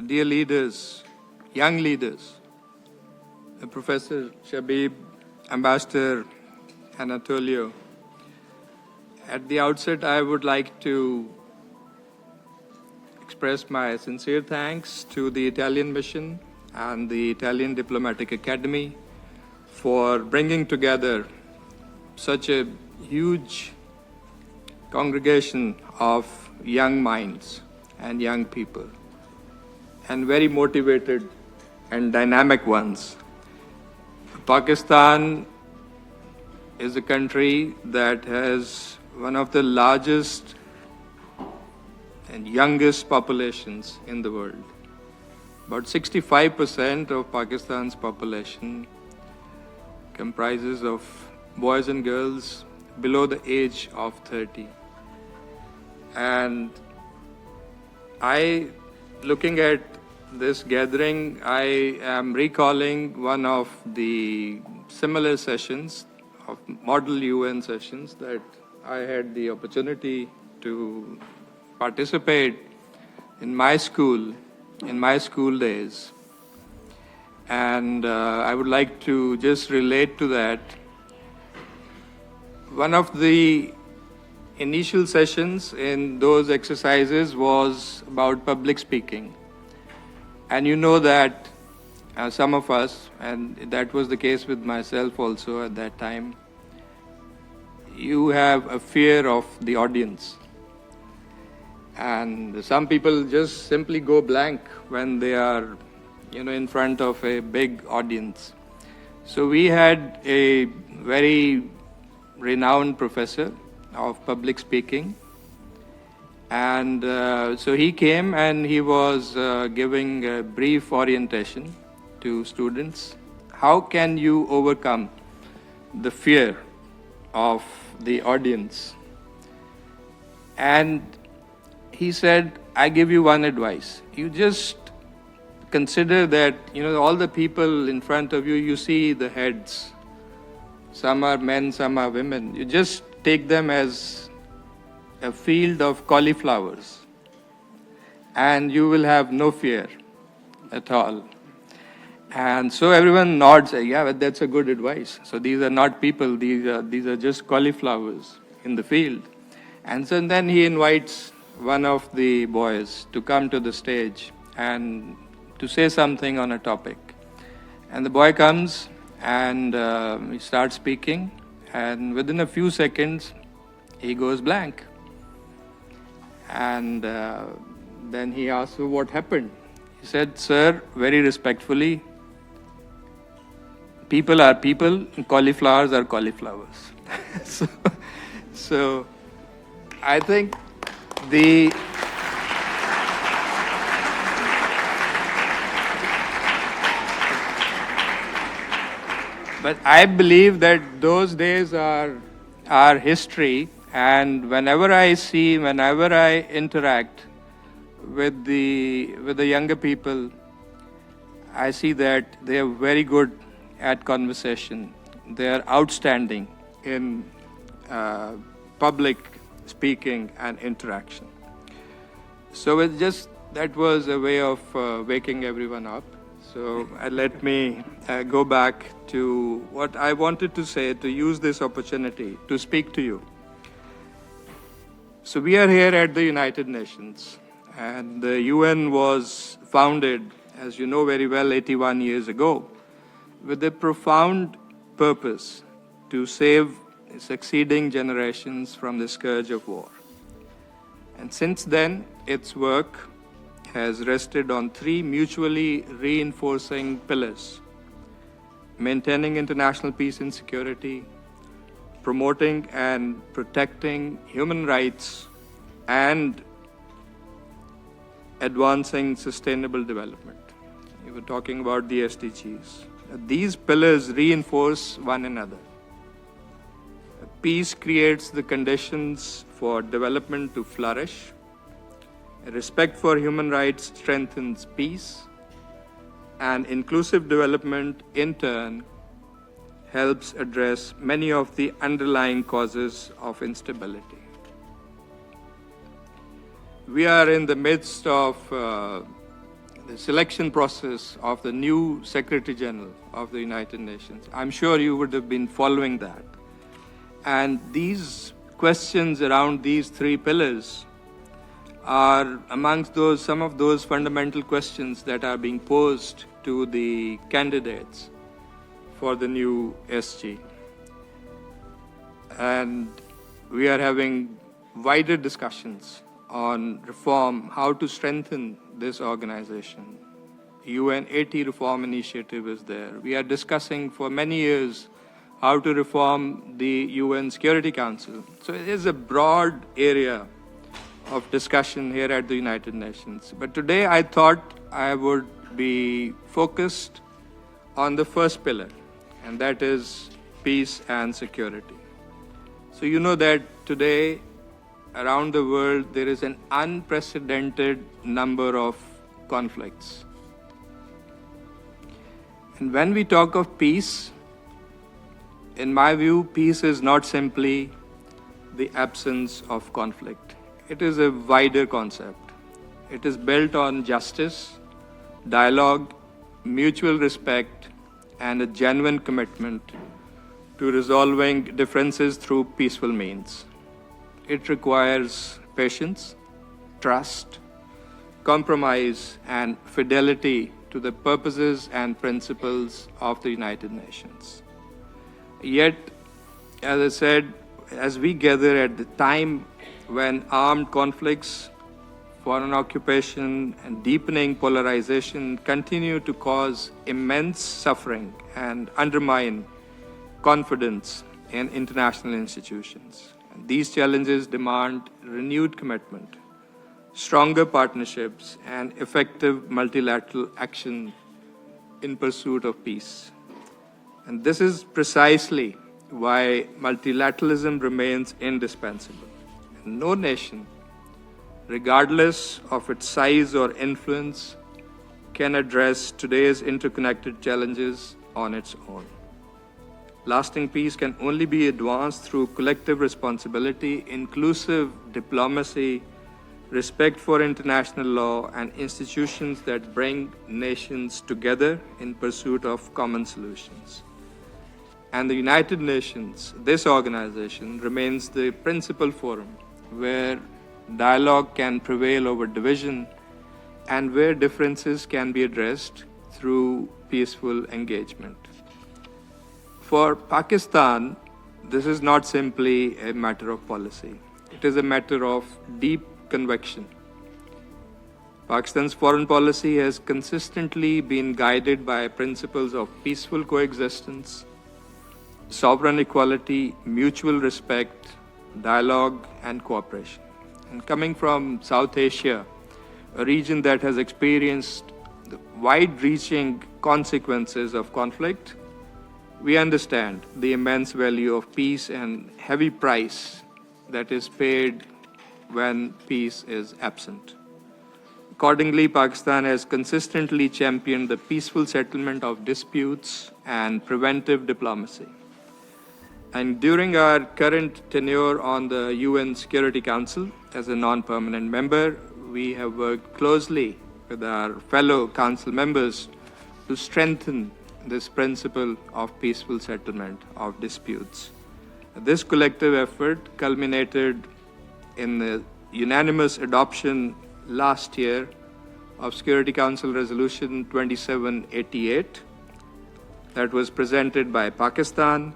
dear leaders, young leaders, Professor Shabib, Ambassador Anatolio. At the outset, I would like to express my sincere thanks to the Italian Mission and the Italian Diplomatic Academy for bringing together such a huge congregation of young minds and young people, and very motivated and dynamic ones. Pakistan is a country that has one of the largest and youngest populations in the world. About 65% of Pakistan's population comprises of boys and girls below the age of 30. And looking at this gathering, I am recalling one of the similar sessions, of model UN sessions, that I had the opportunity to participate in my school days. And I would like to just relate to that. One of the initial sessions in those exercises was about public speaking. And you know that some of us, and that was the case with myself also at that time, you have a fear of the audience. And some people just simply go blank when they are, in front of a big audience. So we had a very renowned professor of public speaking. And so he came and he was giving a brief orientation to students. How can you overcome the fear of the audience? And he said, I give you one advice. You just consider that, all the people in front of you, you see the heads. Some are men, some are women. You just take them as a field of cauliflowers, and you will have no fear at all. And so everyone nods, yeah, but that's a good advice. So these are not people, these are just cauliflowers in the field. And so then he invites one of the boys to come to the stage and to say something on a topic. And the boy comes and he starts speaking, and within a few seconds he goes blank. And then he asked, what happened? He said, sir, very respectfully, people are people, and cauliflowers are cauliflowers. so I think but I believe that those days are history, and whenever I interact with the younger people, I see that they are very good at conversation. They are outstanding in public speaking and interaction. So that was a way of waking everyone up. So let me go back to what I wanted to say, to use this opportunity to speak to you. So we are here at the United Nations, and the UN was founded, as you know very well, 81 years ago, with a profound purpose to save succeeding generations from the scourge of war. And since then, its work has rested on three mutually reinforcing pillars: maintaining international peace and security, promoting and protecting human rights, and advancing sustainable development. We were talking about the SDGs. These pillars reinforce one another. Peace creates the conditions for development to flourish. Respect for human rights strengthens peace, and inclusive development, in turn, helps address many of the underlying causes of instability. We are in the midst of the selection process of the new Secretary General of the United Nations. I'm sure you would have been following that. And these questions around these three pillars are amongst some of those fundamental questions that are being posed to the candidates for the new SG. And we are having wider discussions on reform, how to strengthen this organization. UN 80 reform initiative is there. We are discussing for many years how to reform the UN Security Council. So it is a broad area of discussion here at the United Nations. But today I thought I would be focused on the first pillar, and that is peace and security. So you know that today around the world there is an unprecedented number of conflicts. And when we talk of peace, in my view, peace is not simply the absence of conflict. It is a wider concept. It is built on justice, dialogue, mutual respect, and a genuine commitment to resolving differences through peaceful means. It requires patience, trust, compromise, and fidelity to the purposes and principles of the United Nations. Yet, as I said, as we gather at the time when armed conflicts, foreign occupation, and deepening polarization continue to cause immense suffering and undermine confidence in international institutions. And these challenges demand renewed commitment, stronger partnerships, and effective multilateral action in pursuit of peace. And this is precisely why multilateralism remains indispensable. And no nation, regardless of its size or influence, can address today's interconnected challenges on its own. Lasting peace can only be advanced through collective responsibility, inclusive diplomacy, respect for international law, and institutions that bring nations together in pursuit of common solutions. And the United Nations, this organization, remains the principal forum where dialogue can prevail over division and where differences can be addressed through peaceful engagement. For Pakistan, this is not simply a matter of policy. It is a matter of deep conviction. Pakistan's foreign policy has consistently been guided by principles of peaceful coexistence, sovereign equality, mutual respect, dialogue, and cooperation. And coming from South Asia, a region that has experienced the wide-reaching consequences of conflict, we understand the immense value of peace and heavy price that is paid when peace is absent. Accordingly, Pakistan has consistently championed the peaceful settlement of disputes and preventive diplomacy. And during our current tenure on the UN Security Council as a non-permanent member, we have worked closely with our fellow council members to strengthen this principle of peaceful settlement of disputes. This collective effort culminated in the unanimous adoption last year of Security Council Resolution 2788 that was presented by Pakistan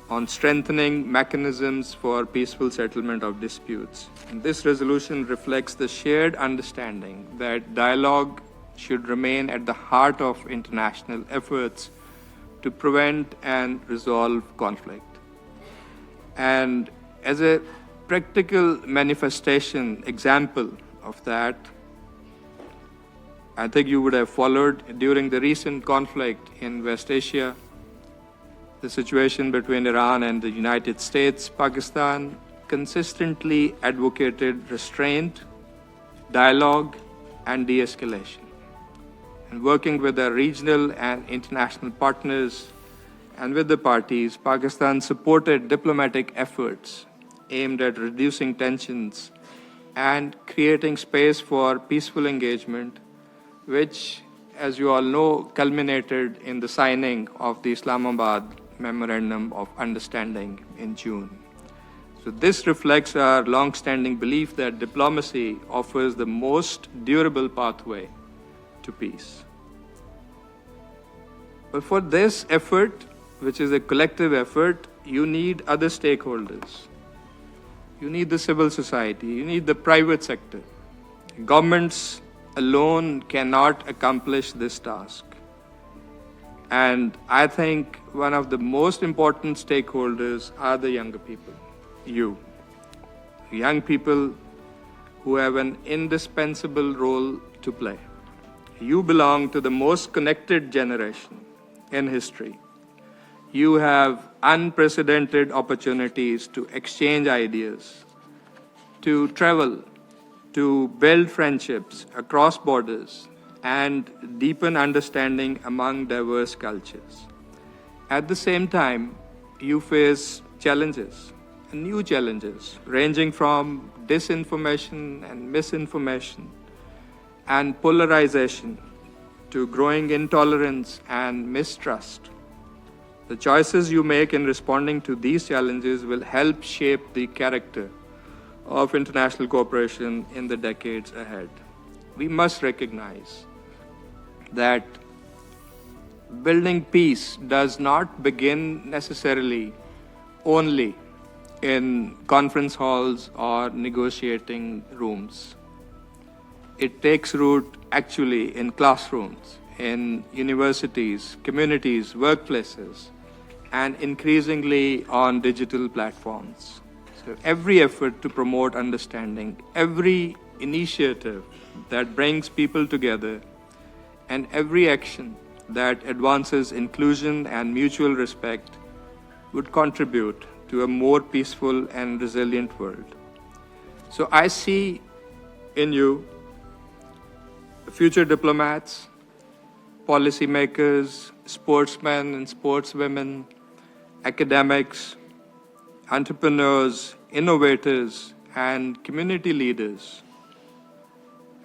on strengthening mechanisms for peaceful settlement of disputes. And this resolution reflects the shared understanding that dialogue should remain at the heart of international efforts to prevent and resolve conflict. And as a practical manifestation, example of that, I think you would have followed during the recent conflict in West Asia, the situation between Iran and the United States. Pakistan consistently advocated restraint, dialogue, and de-escalation. And working with our regional and international partners and with the parties, Pakistan supported diplomatic efforts aimed at reducing tensions and creating space for peaceful engagement which, as you all know, culminated in the signing of the Islamabad Memorandum of Understanding in June. So this reflects our long-standing belief that diplomacy offers the most durable pathway to peace. But for this effort, which is a collective effort, you need other stakeholders. You need the civil society, you need the private sector. Governments alone cannot accomplish this task. And I think one of the most important stakeholders are the younger people, you. Young people who have an indispensable role to play. You belong to the most connected generation in history. You have unprecedented opportunities to exchange ideas, to travel, to build friendships across borders, and deepen understanding among diverse cultures. At the same time, you face challenges, new challenges, ranging from disinformation and misinformation and polarization to growing intolerance and mistrust. The choices you make in responding to these challenges will help shape the character of international cooperation in the decades ahead. We must recognize that building peace does not begin necessarily only in conference halls or negotiating rooms. It takes root actually in classrooms, in universities, communities, workplaces, and increasingly on digital platforms. So every effort to promote understanding, every initiative that brings people together, and every action that advances inclusion and mutual respect would contribute to a more peaceful and resilient world. So I see in you future diplomats, policymakers, sportsmen and sportswomen, academics, entrepreneurs, innovators, and community leaders.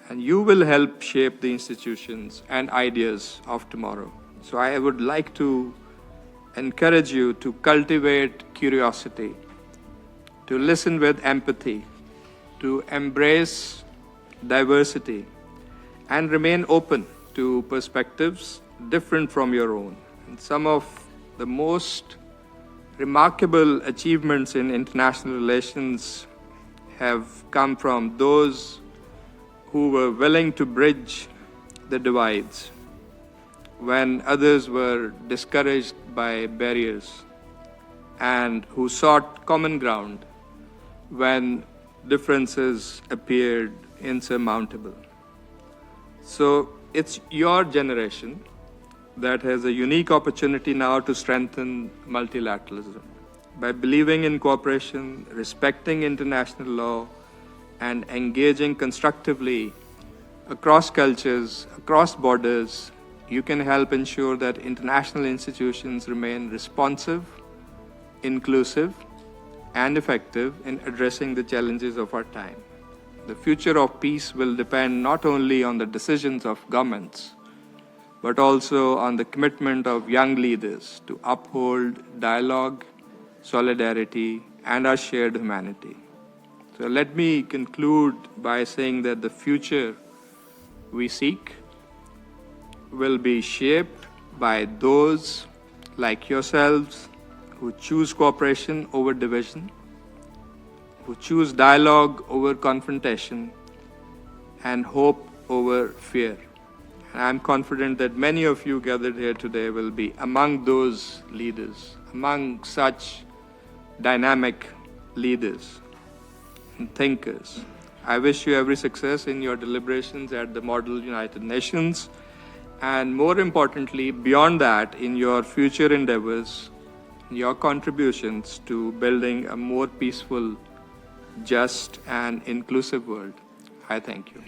And you will help shape the institutions and ideas of tomorrow. So I would like to encourage you to cultivate curiosity, to listen with empathy, to embrace diversity, and remain open to perspectives different from your own. And some of the most remarkable achievements in international relations have come from those who were willing to bridge the divides when others were discouraged by barriers, and who sought common ground when differences appeared insurmountable. So it's your generation that has a unique opportunity now to strengthen multilateralism by believing in cooperation, respecting international law, and engaging constructively across cultures, across borders. You can help ensure that international institutions remain responsive, inclusive, and effective in addressing the challenges of our time. The future of peace will depend not only on the decisions of governments, but also on the commitment of young leaders to uphold dialogue, solidarity, and our shared humanity. So let me conclude by saying that the future we seek will be shaped by those like yourselves who choose cooperation over division, who choose dialogue over confrontation, and hope over fear. And I'm confident that many of you gathered here today will be among those leaders, among such dynamic leaders and thinkers. I wish you every success in your deliberations at the Model United Nations, and more importantly, beyond that, in your future endeavors, your contributions to building a more peaceful, just, and inclusive world. I thank you.